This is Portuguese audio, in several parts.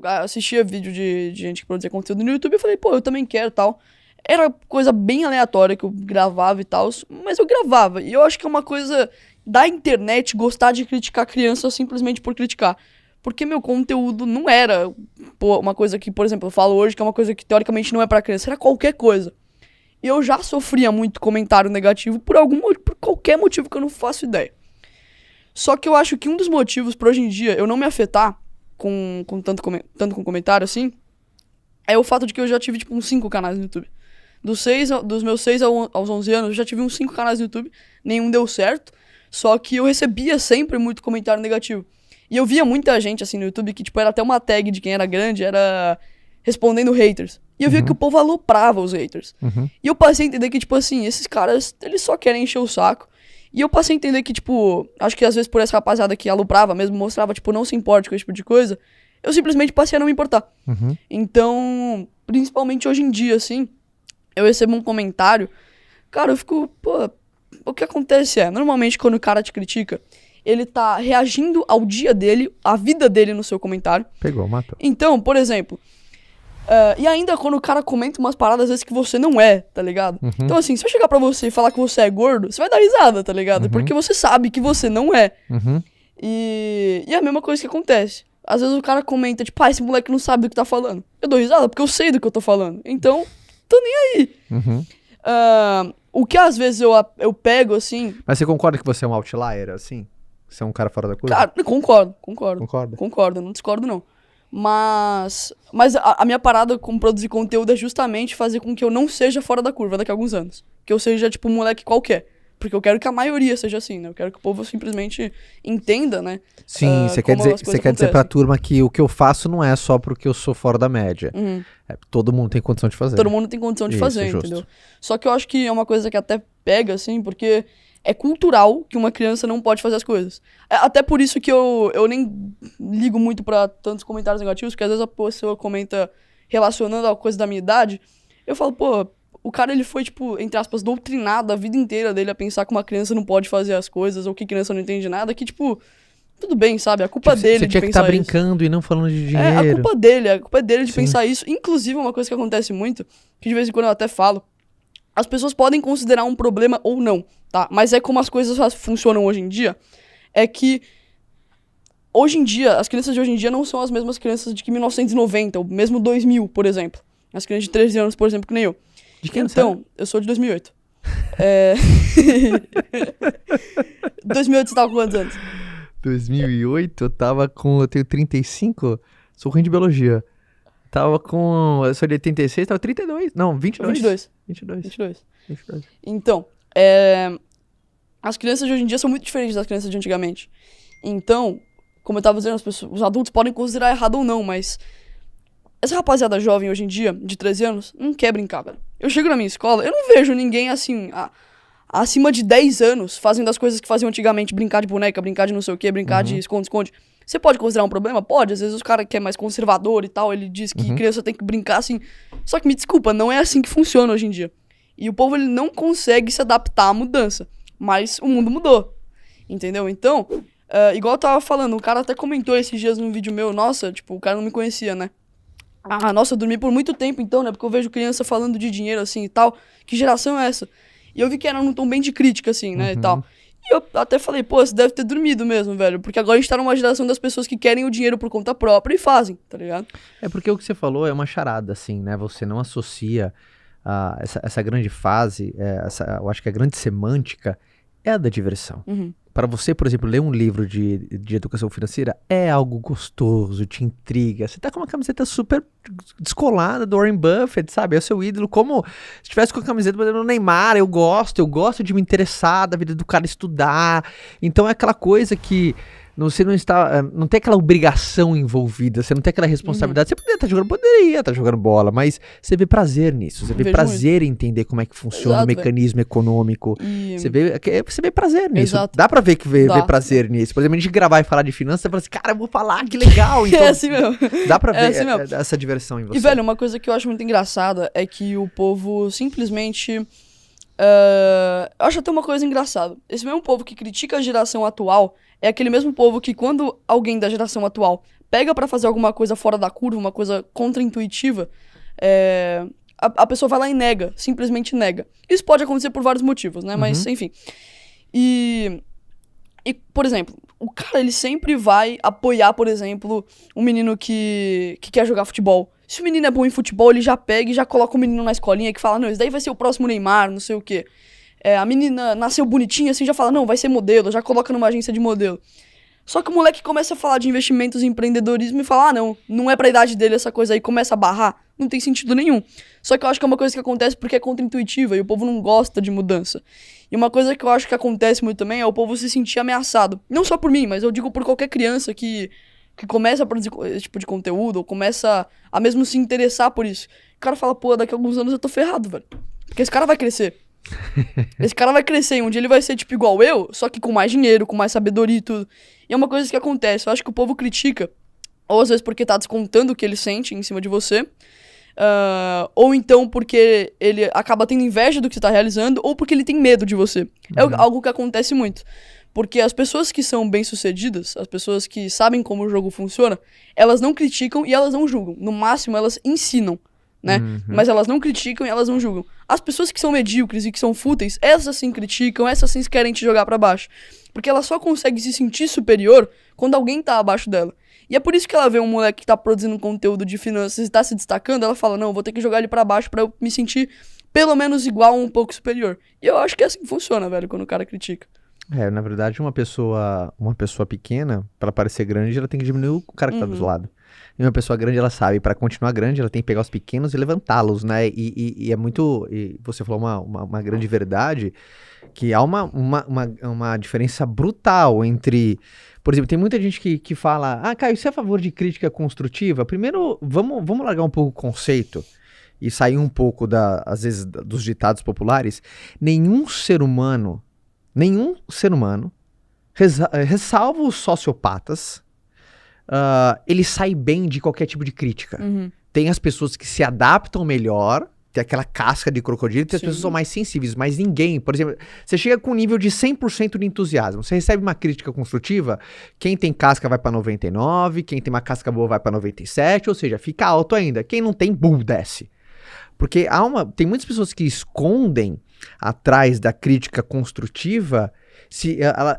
assistia vídeo de gente que produzia conteúdo no YouTube e falei, pô, eu também quero e tal. Era coisa bem aleatória que eu gravava e tal, mas eu gravava. E eu acho que é uma coisa da internet gostar de criticar criança simplesmente por criticar. Porque meu conteúdo não era uma coisa que, por exemplo, eu falo hoje que é uma coisa que teoricamente não é pra criança, era qualquer coisa. E eu já sofria muito comentário negativo por qualquer motivo que eu não faço ideia. Só que eu acho que um dos motivos pra hoje em dia eu não me afetar tanto com comentário assim, é o fato de que eu já tive, tipo, uns 5 canais no YouTube. Dos meus 6 aos 11 anos, eu já tive uns 5 canais no YouTube, nenhum deu certo, só que eu recebia sempre muito comentário negativo. E eu via muita gente, assim, no YouTube, que, tipo, era até uma tag de quem era grande, era respondendo haters. E eu via que o povo aloprava os haters. E eu passei a entender que, tipo assim, esses caras, eles só querem encher o saco. E eu passei a entender que, tipo, acho que às vezes por essa rapaziada que aloprava mesmo, mostrava, tipo, não se importe com esse tipo de coisa, eu simplesmente passei a não me importar. Então, principalmente hoje em dia, assim, eu recebo um comentário, cara, eu fico, pô, o que acontece normalmente quando o cara te critica, ele tá reagindo ao dia dele, à vida dele no seu comentário. Pegou, matou. Então, por exemplo, e ainda quando o cara comenta umas paradas às vezes que você não é, tá ligado? Então assim, se eu chegar pra você e falar que você é gordo, você vai dar risada, tá ligado? Porque você sabe que você não é. E é a mesma coisa que acontece. Às vezes o cara comenta, tipo, esse moleque não sabe do que tá falando. Eu dou risada porque eu sei do que eu tô falando. Então, tô nem aí. O que às vezes eu pego, assim... Mas você concorda que você é um outlier, assim? Você é um cara fora da curva? Cara, concordo. Concorda? Concordo, não discordo não. Mas a minha parada com produzir conteúdo é justamente fazer com que eu não seja fora da curva daqui a alguns anos. Que eu seja, tipo, um moleque qualquer. Porque eu quero que a maioria seja assim, né? Eu quero que o povo simplesmente entenda, né? Sim, você quer dizer pra turma que o que eu faço não é só porque eu sou fora da média. Todo mundo tem condição de fazer. Todo mundo tem condição de fazer, justo. entendeu? Só que eu acho que é uma coisa que até pega, assim, porque é cultural que uma criança não pode fazer as coisas. Até por isso que eu nem ligo muito pra tantos comentários negativos, porque às vezes a pessoa comenta relacionando a coisa da minha idade, eu falo, pô, o cara ele foi, tipo, entre aspas, doutrinado a vida inteira dele a pensar que uma criança não pode fazer as coisas, ou que criança não entende nada, que, tipo, tudo bem, sabe? A culpa dele você de tinha que pensar estar isso. brincando e não falando de dinheiro. A culpa dele de pensar isso. Inclusive, uma coisa que acontece muito, que de vez em quando eu até falo, as pessoas podem considerar um problema ou não, tá? Mas é como as coisas funcionam hoje em dia, é que hoje em dia, as crianças de hoje em dia não são as mesmas crianças de que 1990, ou mesmo 2000, por exemplo. As crianças de 13 anos, por exemplo, que nem eu. De que ano então, eu sou de 2008. 2008 você tava com quantos anos? 2008, eu tenho 35, sou ruim de biologia. Eu sou de 86, tava 32, não, 22. 22. Então, as crianças de hoje em dia são muito diferentes das crianças de antigamente. Então, como eu tava dizendo, os adultos podem considerar errado ou não, mas essa rapaziada jovem hoje em dia, de 13 anos, não quer brincar, velho. Eu chego na minha escola, eu não vejo ninguém assim, acima de 10 anos, fazendo as coisas que faziam antigamente, brincar de boneca, brincar de não sei o que, brincar de esconde-esconde. Você pode considerar um problema? Pode. Às vezes os caras que é mais conservador e tal, ele diz que criança tem que brincar assim. Só que me desculpa, não é assim que funciona hoje em dia. E o povo, ele não consegue se adaptar à mudança. Mas o mundo mudou. Entendeu? Então, igual eu tava falando, um cara até comentou esses dias num vídeo meu, nossa, tipo, o cara não me conhecia, né? Nossa, eu dormi por muito tempo então, né? Porque eu vejo criança falando de dinheiro assim e tal. Que geração é essa? E eu vi que era num tom bem de crítica, assim, né, e tal. E eu até falei, pô, você deve ter dormido mesmo, velho. Porque agora a gente tá numa geração das pessoas que querem o dinheiro por conta própria e fazem, tá ligado? É porque o que você falou é uma charada, assim, né? Você não associa essa grande fase, eu acho que a grande semântica é a da diversão. Para você, por exemplo, ler um livro de educação financeira é algo gostoso, te intriga. Você tá com uma camiseta super descolada do Warren Buffett, sabe? É o seu ídolo. Como se tivesse com a camiseta do Neymar, eu gosto de me interessar da vida do cara, estudar. Então é aquela coisa que você não tem aquela obrigação envolvida, você não tem aquela responsabilidade. Você poderia estar jogando bola, mas você vê prazer nisso. Você vê prazer em entender como é que funciona o mecanismo econômico. Você vê prazer nisso. Exato. Dá pra ver que vê prazer nisso. Por exemplo, a gente gravar e falar de finanças, você fala assim, cara, eu vou falar, que legal. Então, é assim mesmo. Dá pra ver essa diversão em você. E, velho, uma coisa que eu acho muito engraçada é que o povo simplesmente... eu acho até uma coisa engraçada. Esse mesmo povo que critica a geração atual é aquele mesmo povo que quando alguém da geração atual pega pra fazer alguma coisa fora da curva, uma coisa contra-intuitiva, a pessoa vai lá e nega, simplesmente nega. Isso pode acontecer por vários motivos, né? Mas, enfim. E, por exemplo, o cara, ele sempre vai apoiar, por exemplo, um menino que quer jogar futebol. Se o menino é bom em futebol, ele já pega e já coloca o menino na escolinha que fala, não, esse daí vai ser o próximo Neymar, não sei o quê. A menina nasceu bonitinha, assim, já fala, não, vai ser modelo, já coloca numa agência de modelo. Só que o moleque começa a falar de investimentos e empreendedorismo e fala, não é pra idade dele essa coisa aí, começa a barrar. Não tem sentido nenhum. Só que eu acho que é uma coisa que acontece porque é contra-intuitiva e o povo não gosta de mudança. E uma coisa que eu acho que acontece muito também é o povo se sentir ameaçado. Não só por mim, mas eu digo por qualquer criança que começa a produzir esse tipo de conteúdo ou começa a mesmo se interessar por isso. O cara fala, pô, daqui a alguns anos eu tô ferrado, velho. Porque esse cara vai crescer. Esse cara vai crescer e um dia ele vai ser tipo igual eu, só que com mais dinheiro, com mais sabedoria e tudo. E é uma coisa que acontece, eu acho que o povo critica, ou às vezes porque tá descontando o que ele sente em cima de você, ou então porque ele acaba tendo inveja do que você tá realizando, ou porque ele tem medo de você. É algo que acontece muito. Porque as pessoas que são bem-sucedidas, as pessoas que sabem como o jogo funciona, elas não criticam e elas não julgam. No máximo, elas ensinam, né? Mas elas não criticam e elas não julgam. As pessoas que são medíocres e que são fúteis, essas sim criticam, essas sim querem te jogar pra baixo. Porque ela só consegue se sentir superior quando alguém tá abaixo dela. E é por isso que ela vê um moleque que tá produzindo conteúdo de finanças e tá se destacando, ela fala, não, vou ter que jogar ele pra baixo pra eu me sentir pelo menos igual ou um pouco superior. E eu acho que é assim que funciona, velho, quando o cara critica. Na verdade, uma pessoa pequena, pra parecer grande, ela tem que diminuir o cara que tá do lado. E uma pessoa grande, ela sabe, pra continuar grande, ela tem que pegar os pequenos e levantá-los, né? E é muito... E você falou uma grande verdade, que há uma diferença brutal entre... Por exemplo, tem muita gente que fala, Caio, você é a favor de crítica construtiva? Primeiro, vamos largar um pouco o conceito e sair um pouco, às vezes, dos ditados populares. Nenhum ser humano, ressalvo os sociopatas, ele sai bem de qualquer tipo de crítica. Tem as pessoas que se adaptam melhor, tem aquela casca de crocodilo, e tem as pessoas que são mais sensíveis, mas ninguém, por exemplo, você chega com um nível de 100% de entusiasmo, você recebe uma crítica construtiva, quem tem casca vai pra 99, quem tem uma casca boa vai pra 97, ou seja, fica alto ainda, quem não tem, desce. Porque tem muitas pessoas que escondem atrás da crítica construtiva,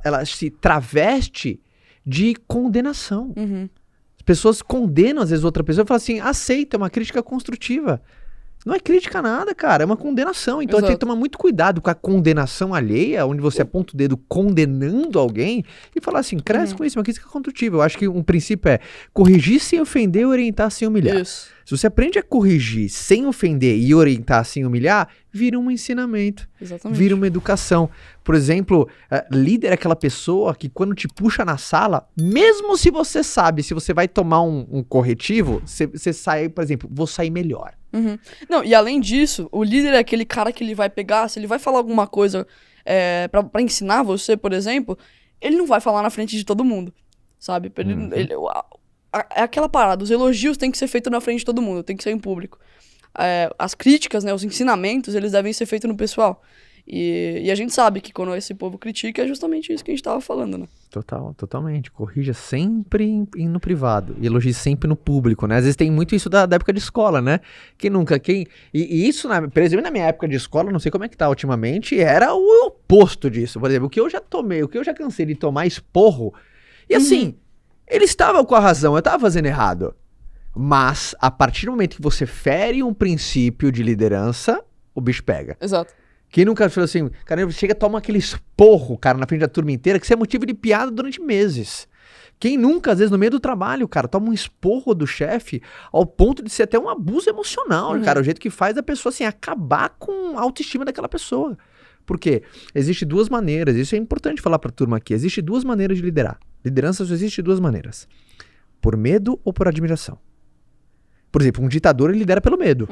ela se traveste de condenação. As pessoas condenam às vezes outra pessoa e falam assim, aceita, é uma crítica construtiva. Não é crítica nada, cara, é uma condenação. Então tem que tomar muito cuidado com a condenação alheia, onde você aponta o dedo condenando alguém e falar assim, cresce com isso, uma crítica construtiva. Eu acho que um princípio é corrigir sem ofender e orientar sem humilhar. Isso. Se você aprende a corrigir sem ofender e orientar sem humilhar, vira um ensinamento, vira uma educação. Por exemplo, líder é aquela pessoa que quando te puxa na sala, mesmo se você sabe, se você vai tomar um corretivo, você sai, por exemplo, vou sair melhor. Não, e além disso, o líder é aquele cara que ele vai pegar, se ele vai falar alguma coisa pra ensinar você, por exemplo, ele não vai falar na frente de todo mundo, sabe? É aquela parada, os elogios têm que ser feitos na frente de todo mundo, tem que ser em público. As críticas, né, os ensinamentos, eles devem ser feitos no pessoal. E a gente sabe que quando esse povo critica é justamente isso que a gente tava falando, né? Totalmente. Corrija sempre no privado e elogie sempre no público, né? Às vezes tem muito isso da época de escola, né? E isso, por exemplo, na minha época de escola, não sei como é que tá ultimamente, era o oposto disso. Por exemplo, o que eu já cansei de tomar esporro, e assim, eles estavam com a razão, eu tava fazendo errado. Mas, a partir do momento que você fere um princípio de liderança, o bicho pega. Exato. Quem nunca falou assim, cara, chega a tomar aquele esporro, cara, na frente da turma inteira, que isso é motivo de piada durante meses. Quem nunca, às vezes, no meio do trabalho, cara, toma um esporro do chefe ao ponto de ser até um abuso emocional, cara, o jeito que faz a pessoa, assim, acabar com a autoestima daquela pessoa. Por quê? Existem duas maneiras, isso é importante falar pra turma aqui, existem duas maneiras de liderar. Liderança só existe de duas maneiras. Por medo ou por admiração. Por exemplo, um ditador, ele lidera pelo medo.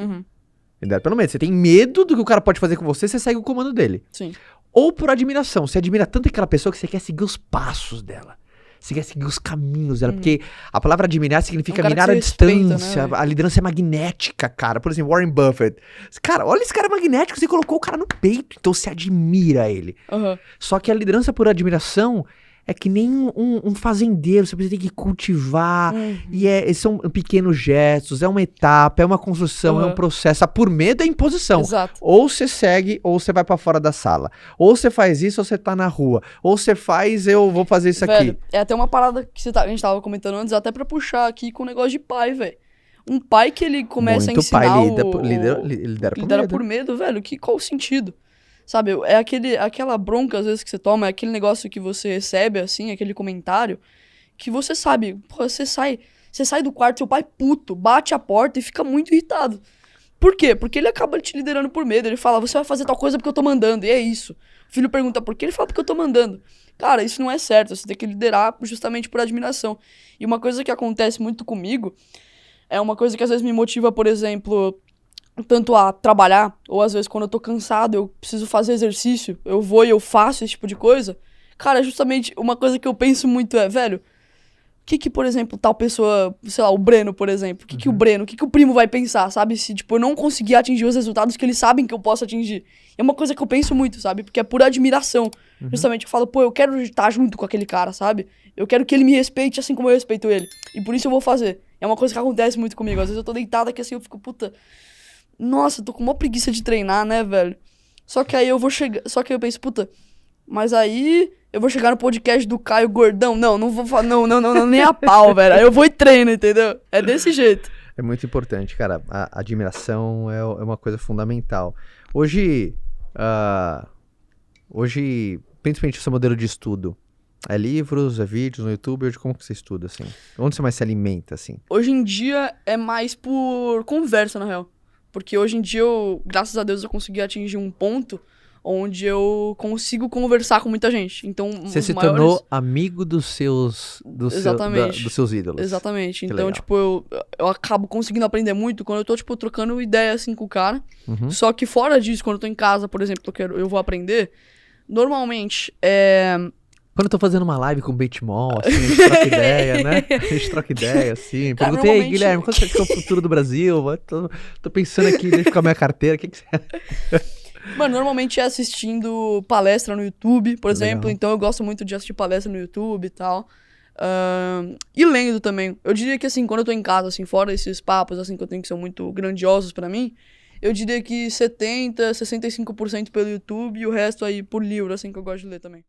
Lidera pelo medo. Você tem medo do que o cara pode fazer com você, você segue o comando dele. Sim. Ou por admiração. Você admira tanto aquela pessoa que você quer seguir os passos dela. Você quer seguir os caminhos dela. Porque a palavra admirar significa mirar a distância. Né? A liderança é magnética, cara. Por exemplo, Warren Buffett. Cara, olha esse cara magnético. Você colocou o cara no peito. Então você admira ele. Só que a liderança por admiração, é que nem um fazendeiro, você precisa ter que cultivar, e são pequenos gestos, é uma etapa, é uma construção, é um processo. Por medo é imposição. Exato. Ou você segue, ou você vai pra fora da sala. Ou você faz isso, ou você tá na rua. Ou você faz, eu vou fazer isso Velho, aqui. é até uma parada que a gente tava comentando antes, até pra puxar aqui com o negócio de pai, velho. Um pai que ele começa Muito a ensinar pai lidera por medo, velho. Qual o sentido? Sabe, é aquela bronca às vezes que você toma, é aquele negócio que você recebe, assim, aquele comentário, que você sabe, pô, você sai do quarto, seu pai puto, bate a porta e fica muito irritado. Por quê? Porque ele acaba te liderando por medo, ele fala, você vai fazer tal coisa porque eu tô mandando, e é isso. O filho pergunta por quê, ele fala porque eu tô mandando. Cara, isso não é certo, você tem que liderar justamente por admiração. E uma coisa que acontece muito comigo, é uma coisa que às vezes me motiva, por exemplo, tanto a trabalhar, ou às vezes quando eu tô cansado, eu preciso fazer exercício, eu vou e eu faço esse tipo de coisa. Cara, justamente uma coisa que eu penso muito é, velho, o que, por exemplo, tal pessoa, sei lá, o Breno, por exemplo, o que o Breno, o que o primo vai pensar, sabe? Se, tipo, eu não conseguir atingir os resultados que eles sabem que eu posso atingir. É uma coisa que eu penso muito, sabe? Porque é pura admiração. Justamente, eu falo, pô, eu quero estar junto com aquele cara, sabe? Eu quero que ele me respeite assim como eu respeito ele. E por isso eu vou fazer. É uma coisa que acontece muito comigo. Às vezes eu tô deitado aqui assim, eu fico, puta... Nossa, eu tô com uma preguiça de treinar, né, velho? Só que aí eu vou chegar... Só que aí eu penso, puta... Mas aí eu vou chegar no podcast do Caio Gordão. Não vou falar... Não, nem a pau, velho. Aí eu vou e treino, entendeu? É desse jeito. É muito importante, cara. A admiração é uma coisa fundamental. Hoje, principalmente o seu modelo de estudo, é livros, é vídeos no YouTube? Hoje, como que você estuda, assim? Onde você mais se alimenta, assim? Hoje em dia é mais por conversa, na real. Porque hoje em dia, graças a Deus, eu consegui atingir um ponto onde eu consigo conversar com muita gente. Então, você se tornou amigo dos seus ídolos. Exatamente. Que então, legal. tipo, eu acabo conseguindo aprender muito quando eu tô, tipo, trocando ideia, assim, com o cara. Só que fora disso, quando eu tô em casa, por exemplo, eu vou aprender, normalmente, Quando eu tô fazendo uma live com o Benchmall, assim, a gente troca ideia, né? A gente troca ideia, assim. Cara, Perguntei, normalmente... Guilherme, quando você acha que é o futuro do Brasil? Tô pensando aqui, deixa eu ficar minha carteira, o que você... Mano, normalmente é assistindo palestra no YouTube, por exemplo. Legal. Então eu gosto muito de assistir palestra no YouTube e tal. E lendo também. Eu diria que, assim, quando eu tô em casa, assim, fora esses papos, assim, que eu tenho que são muito grandiosos pra mim, eu diria que 65% pelo YouTube e o resto aí por livro, assim, que eu gosto de ler também.